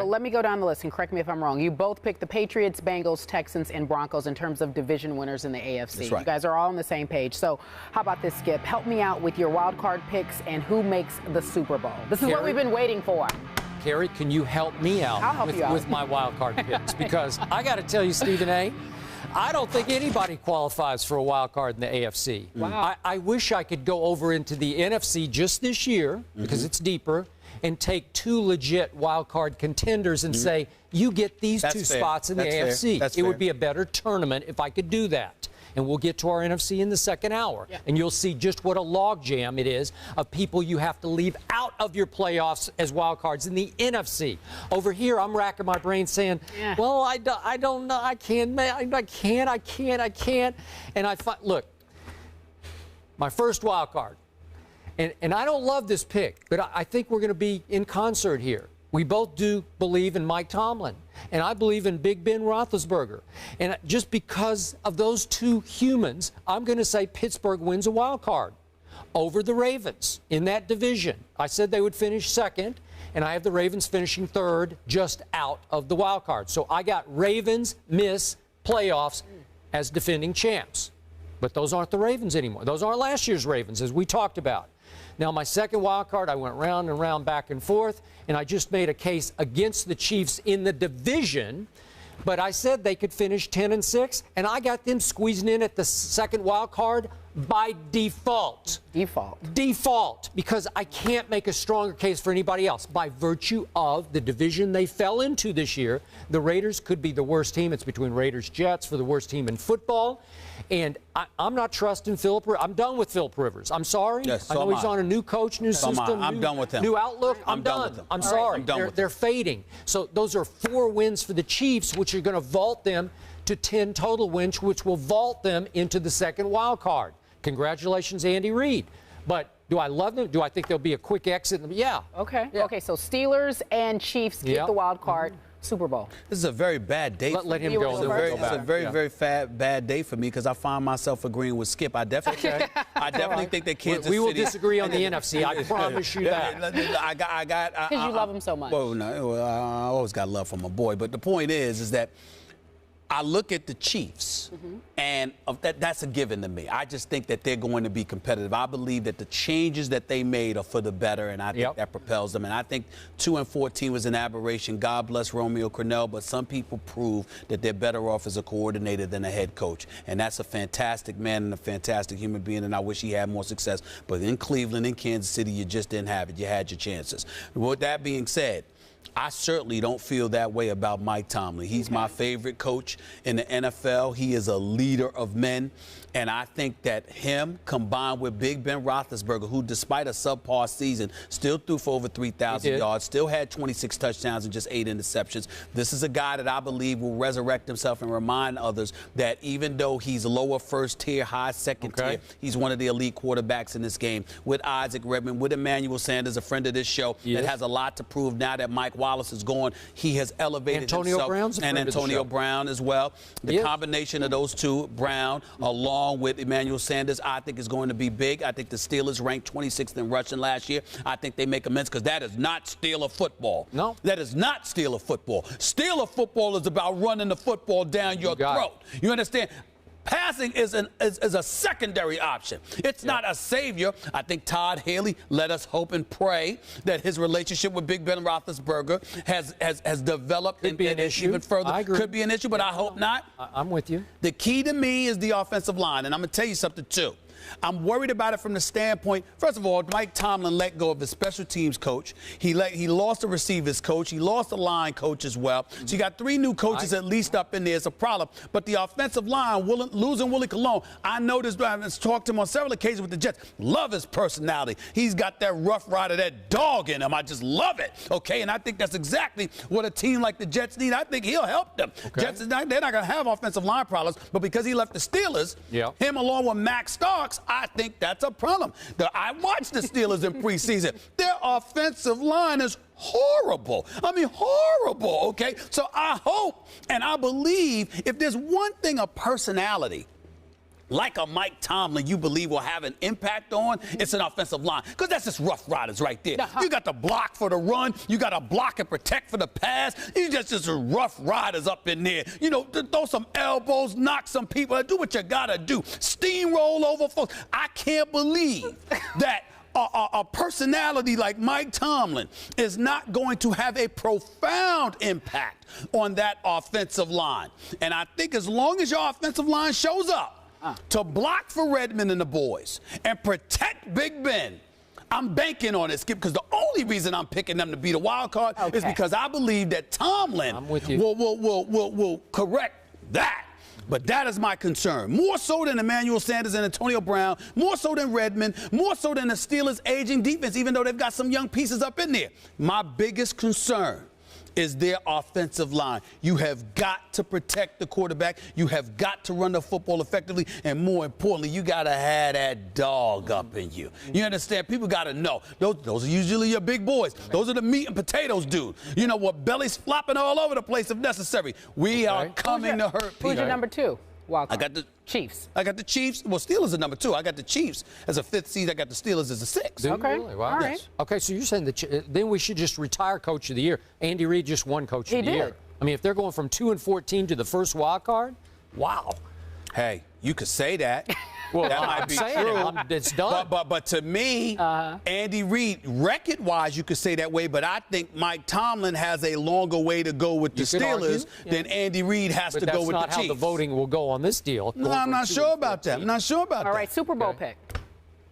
So let me go down the list and correct me if I'm wrong. You both picked the Patriots, Bengals, Texans, and Broncos in terms of division winners in the AFC. That's right. You guys are all on the same page. So how about this, Skip? Help me out with your wild card picks and who makes the Super Bowl. This is what we've been waiting for. Carrie, can you help me out with my wild card picks? Because I got to tell you, Stephen A., I don't think anybody qualifies for a wild card in the AFC. Wow. I wish I could go over into the NFC just this year, because it's deeper, and take two legit wild card contenders and say, you get these two spots in the AFC. It would be a better tournament if I could do that. And we'll get to our NFC in the second hour. Yeah. And you'll see just what a logjam it is of people you have to leave out of your playoffs as wild cards in the NFC. Over here, I'm racking my brain saying, well, I don't know. I can't. And I find, look, my first wild card. And I don't love this pick, but I think we're going to be in concert here. We both do believe in Mike Tomlin, and I believe in Big Ben Roethlisberger. And just because of those two humans, I'm going to say Pittsburgh wins a wild card over the Ravens in that division. I said they would finish second, and I have the Ravens finishing third, just out of the wild card. So I got Ravens miss playoffs as defending champs. But those aren't the Ravens anymore. Those aren't last year's Ravens, as we talked about. Now, my second wild card, I went round and round, back and forth, and I just made a case against the Chiefs in the division, but I said they could finish 10-6, and I got them squeezing in at the second wild card by default. Default, because I can't make a stronger case for anybody else. By virtue of the division they fell into this year, the Raiders could be the worst team. It's between Raiders-Jets for the worst team in football. And I'm not trusting Philip Rivers. I'm done with Philip Rivers. I'm sorry. Yes, I know he's on a new coach, new system. I'm done with him. New outlook. I'm done with him. I'm sorry. I'm done with they're fading. So those are 4 wins for the Chiefs, which are going to vault them to 10 total wins, which will vault them into the second wild card. Congratulations, Andy Reid. But do I love them? Do I think there'll be a quick exit? Yeah. Okay. Yeah. Okay, so Steelers and Chiefs get the wild card. Super Bowl. This is a very bad day. Let him go. It's a very bad day for me because I find myself agreeing with Skip. I definitely think that Kansas City. We will disagree on the NFC. I promise you that. Because you love him so much. Well, no, I always got love for my boy. But the point is that I look at the Chiefs, and that's a given to me. I just think that they're going to be competitive. I believe that the changes that they made are for the better, and I think that propels them. And I think 2-14 was an aberration. God bless Romeo Crennel, but some people prove that they're better off as a coordinator than a head coach. And that's a fantastic man and a fantastic human being, and I wish he had more success. But in Cleveland, in Kansas City, you just didn't have it. You had your chances. With that being said, I certainly don't feel that way about Mike Tomlin. He's my favorite coach in the NFL. He is a leader of men. And I think that him combined with Big Ben Roethlisberger, who despite a subpar season, still threw for over 3,000 yards, still had 26 touchdowns and just 8 interceptions. This is a guy that I believe will resurrect himself and remind others that even though he's lower first tier, high second tier, he's one of the elite quarterbacks in this game. With Isaac Redman, with Emmanuel Sanders, a friend of this show, that has a lot to prove now that Mike Wallace is gone. He has elevated himself. And Antonio Brown as well. The combination of those two, Brown, along with Emmanuel Sanders, I think is going to be big. I think the Steelers ranked 26th in rushing last year. I think they make amends because that is not Steeler football. No. That is not Steeler football. Steeler football is about running the football down your throat. You understand? Passing is a secondary option. It's not a savior. I think Todd Haley, let us hope and pray that his relationship with Big Ben Roethlisberger has developed even further. I agree. Could be an issue, but I hope not. I'm with you. The key to me is the offensive line, and I'm going to tell you something, too. I'm worried about it from the standpoint, first of all, Mike Tomlin let go of his special teams coach. He lost the receivers coach. He lost the line coach as well. So you got 3 new coaches at least up in there. It's a problem. But the offensive line, losing Willie Colon, I noticed, I've talked to him on several occasions with the Jets. Love his personality. He's got that rough rider, that dog in him. I just love it. Okay, and I think that's exactly what a team like the Jets need. I think he'll help them. Jets, they're not going to have offensive line problems, but because he left the Steelers, him along with Max Starks, I think that's a problem. I watched the Steelers in preseason. Their offensive line is horrible. I mean, horrible, okay? So I hope and I believe if there's one thing of personality like a Mike Tomlin you believe will have an impact on, it's an offensive line. Because that's just rough riders right there. You got to block for the run. You got to block and protect for the pass. You just rough riders up in there. You know, throw some elbows, knock some people, do what you got to do. Steamroll over folks. I can't believe that a personality like Mike Tomlin is not going to have a profound impact on that offensive line. And I think as long as your offensive line shows up to block for Redmond and the boys and protect Big Ben, I'm banking on it, Skip, because the only reason I'm picking them to be the wild card is because I believe that Tomlin will correct that. But that is my concern. More so than Emmanuel Sanders and Antonio Brown, more so than Redmond, more so than the Steelers' aging defense, even though they've got some young pieces up in there. My biggest concern is their offensive line. You have got to protect the quarterback. You have got to run the football effectively. And more importantly, you got to have that dog up in you. You understand? People got to know. Those are usually your big boys. Those are the meat and potatoes, dude. You know what? Bellies flopping all over the place if necessary. We are coming to hurt people. Who's your number 2? Wild card. I got the Chiefs. I got the Chiefs. Well, Steelers are number 2. I got the Chiefs as a 5th seed. I got the Steelers as a 6th. Okay. Really? Wow. All right. Okay, so you're saying that then we should just retire Coach of the Year. Andy Reid just won Coach of the Year. I mean, if they're going from 2-14 to the first wild card, wow. Hey, you could say that. Well, that might be true. It's done. But to me, Andy Reid, record-wise, you could say that way, but I think Mike Tomlin has a longer way to go with the Steelers than Andy Reid has to go with the Chiefs. That's not how the voting will go on this deal. No, I'm not sure about that. I'm not sure about that. All right, Super Bowl pick.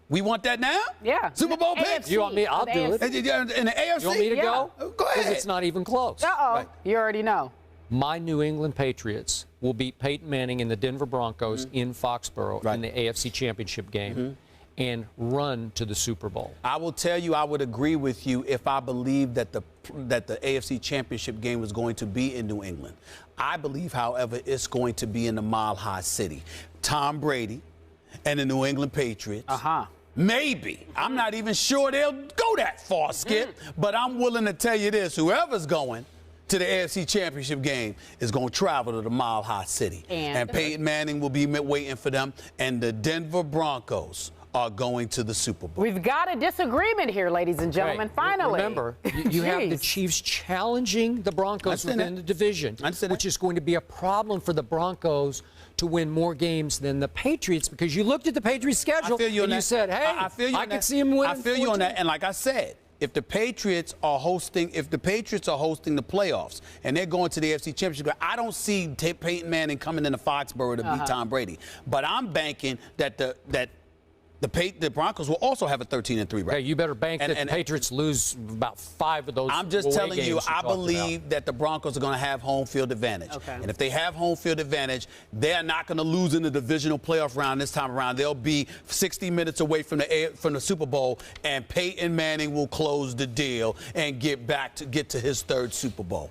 We want that now? Yeah. Super Bowl picks? You want me? I'll do it. In the AFC? You want me to go? Go ahead. Because it's not even close. Uh-oh. Right. You already know. My New England Patriots will beat Peyton Manning and the Denver Broncos in Foxborough in the AFC Championship game and run to the Super Bowl. I will tell you, I would agree with you if I believed that the AFC Championship game was going to be in New England. I believe, however, it's going to be in the Mile High City. Tom Brady and the New England Patriots. Maybe. I'm not even sure they'll go that far, Skip. But I'm willing to tell you this. Whoever's going to the AFC Championship game is going to travel to the Mile High City. And Peyton Manning will be waiting for them. And the Denver Broncos are going to the Super Bowl. We've got a disagreement here, ladies and gentlemen. Finally. Remember, you have the Chiefs challenging the Broncos within the division, which is going to be a problem for the Broncos to win more games than the Patriots, because you looked at the Patriots' schedule and you said, hey, I can see them winning. I feel you on that. And like I said, if the Patriots are hosting the playoffs and they're going to the AFC Championship, I don't see Peyton Manning coming into Foxborough to beat Tom Brady. But I'm banking that the Broncos will also have a 13-3 record. Okay, you better bank that the Patriots lose about 5 of those. I'm just telling you, I believe that the Broncos are going to have home field advantage. And if they have home field advantage, they're not going to lose in the divisional playoff round this time around. They'll be 60 minutes away from the Super Bowl, and Peyton Manning will close the deal and get to his 3rd Super Bowl.